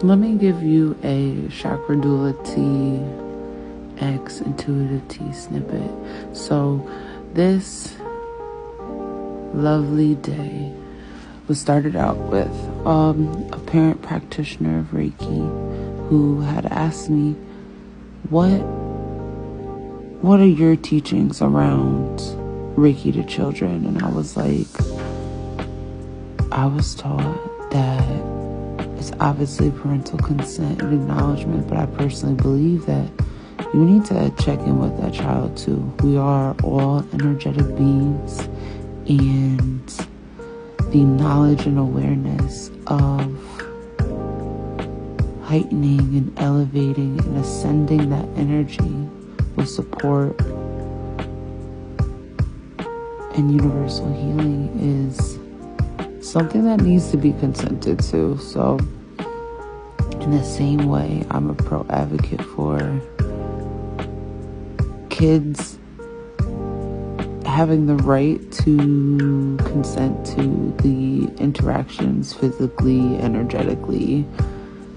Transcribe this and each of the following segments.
Let me give you a Chakra Doula Ti X Intuitive Tea snippet. So this lovely day was started out with a parent practitioner of Reiki who had asked me, what are your teachings around Reiki to children? And I was like, I was taught that it's obviously parental consent and acknowledgement, but I personally believe that you need to check in with that child too. We are all energetic beings, and the knowledge and awareness of heightening and elevating and ascending that energy with support and universal healing is something that needs to be consented to. So in the same way, I'm a pro advocate for kids having the right to consent to the interactions physically, energetically,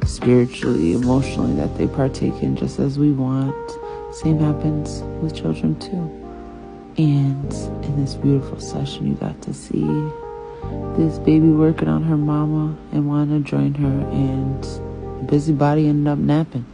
spiritually, emotionally that they partake in, just as we want. Same happens with children too. And in this beautiful session, you got to see this baby working on her mama and wanting to join her, and the busybody ended up napping.